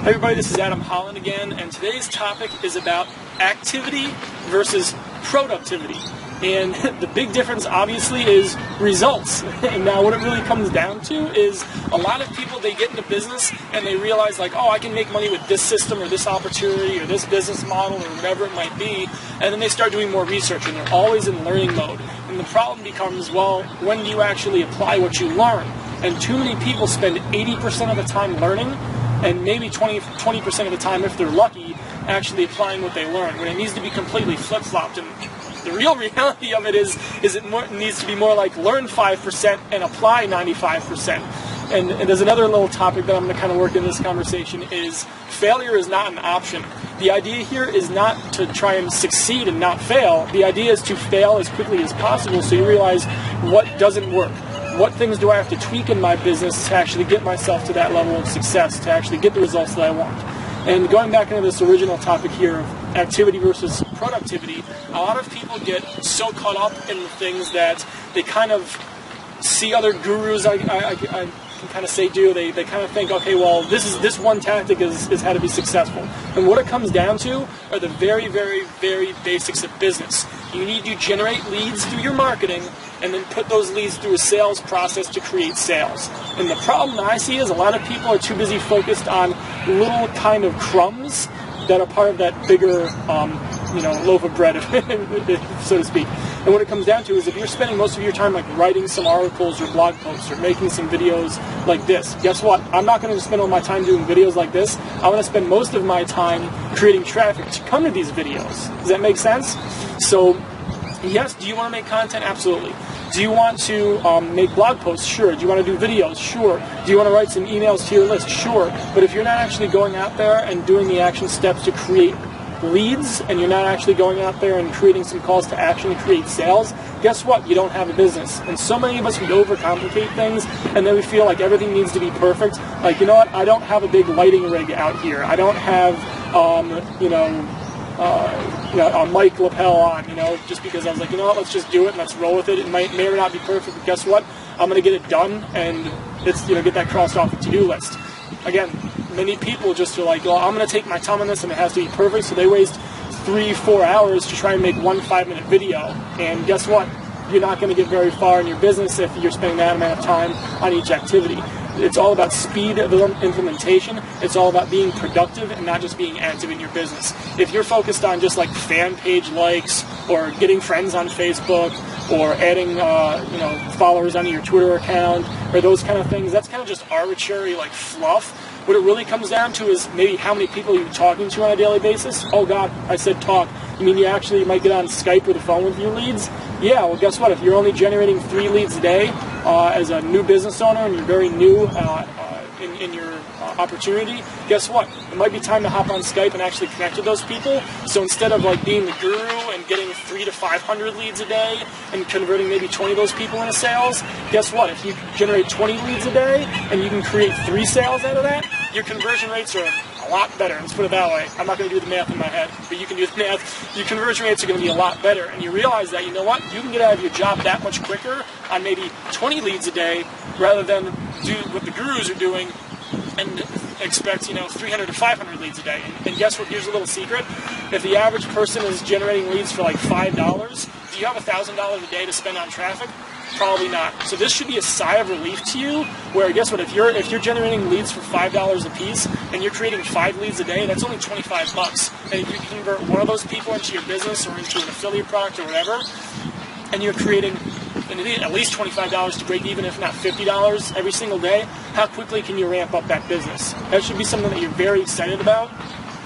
Hey everybody, this is Adam Holland again, and today's topic is about activity versus productivity. And the big difference, obviously, is results. And now what it really comes down to is a lot of people, they get into business and they realize, like, oh, I can make money with this system or this opportunity or this business model or whatever it might be. And then they start doing more research and they're always in learning mode. And the problem becomes, well, when do you actually apply what you learn? And too many people spend 80% of the time learning and maybe 20% of the time, if they're lucky, actually applying what they learn, when it needs to be completely flip-flopped. And the real reality of it is it needs to be more like learn 5% and apply 95%. And there's another little topic that I'm going to kind of work in this conversation is failure is not an option. The idea here is not to try and succeed and not fail. The idea is to fail as quickly as possible so you realize what doesn't work. What things do I have to tweak in my business to actually get myself to that level of success, to actually get the results that I want? And going back into this original topic here of activity versus productivity, a lot of people get so caught up in the things that they kind of see other gurus, I can kind of say do. They kind of think, okay, well, this one tactic is how to be successful. And what it comes down to are the very, very, very basics of business. You need to generate leads through your marketing and then put those leads through a sales process to create sales. And the problem that I see is a lot of people are too busy focused on little kind of crumbs that are part of that bigger loaf of bread, so to speak. And what it comes down to is if you're spending most of your time like writing some articles or blog posts or making some videos like this, guess what? I'm not going to spend all my time doing videos like this. I'm going to spend most of my time creating traffic to come to these videos. Does that make sense? So, yes, do you want to make content? Absolutely. Do you want to make blog posts? Sure. Do you want to do videos? Sure. Do you want to write some emails to your list? Sure. But if you're not actually going out there and doing the action steps to create leads, and you're not actually going out there and creating some calls to action to create sales, guess what? You don't have a business. And so many of us, we overcomplicate things, and then we feel like everything needs to be perfect. Like, you know what? I don't have a big lighting rig out here. I don't have, a mic lapel on, just because I was like, you know what, let's just do it and let's roll with it. It may or not be perfect, but guess what? I'm going to get it done, and it's, get that crossed off the to-do list. Again, many people just are like, well, I'm going to take my time on this and it has to be perfect, so they waste 3-4 hours to try and make one 5-minute video. And guess what? You're not going to get very far in your business if you're spending that amount of time on each activity. It's all about speed of implementation. It's all about being productive and not just being active in your business. If you're focused on just like fan page likes or getting friends on Facebook or adding followers onto your Twitter account or those kind of things, that's kind of just arbitrary like fluff. What it really comes down to is maybe how many people you're talking to on a daily basis. Oh God, I said talk. You mean you actually might get on Skype or the phone with your leads? Yeah, well guess what? If you're only generating 3 leads a day as a new business owner and you're very new in your opportunity, guess what? It might be time to hop on Skype and actually connect with those people. So instead of like being the guru and getting 300 to 500 leads a day and converting maybe 20 of those people into sales, guess what? If you generate 20 leads a day and you can create 3 sales out of that, your conversion rates are a lot better. Let's put it that way. I'm not going to do the math in my head, but you can do the math. Your conversion rates are going to be a lot better, and you realize that, you know what, you can get out of your job that much quicker on maybe 20 leads a day rather than do what the gurus are doing and expect, 300 to 500 leads a day. And guess what? Here's a little secret. If the average person is generating leads for like $5, do you have $1,000 a day to spend on traffic? Probably not. So this should be a sigh of relief to you, where guess what, if you're generating leads for $5 a piece and you're creating 5 leads a day, that's only $25. And if you convert one of those people into your business or into an affiliate product or whatever, and you're creating at least $25 to break even, if not $50 every single day, how quickly can you ramp up that business? That should be something that you're very excited about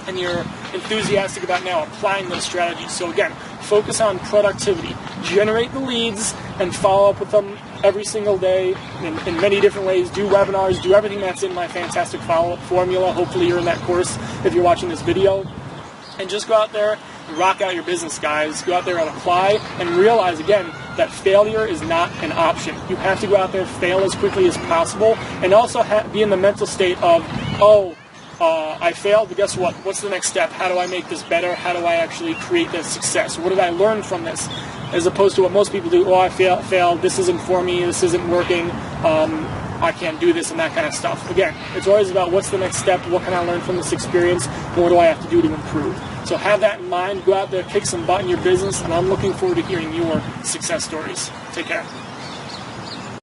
and you're enthusiastic about now applying those strategies. So again, focus on productivity. Generate the leads and follow up with them every single day in many different ways. Do webinars, do everything that's in my fantastic follow-up formula. Hopefully you're in that course if you're watching this video. And just go out there and rock out your business, guys. Go out there and apply and realize, again, that failure is not an option. You have to go out there, fail as quickly as possible, and also be in the mental state of, I failed, but guess what? What's the next step? How do I make this better? How do I actually create this success? What did I learn from this? As opposed to what most people do, I failed, this isn't for me, this isn't working. I can't do this and that kind of stuff. Again, it's always about what's the next step, what can I learn from this experience, and what do I have to do to improve. So have that in mind, go out there, kick some butt in your business, and I'm looking forward to hearing your success stories. Take care.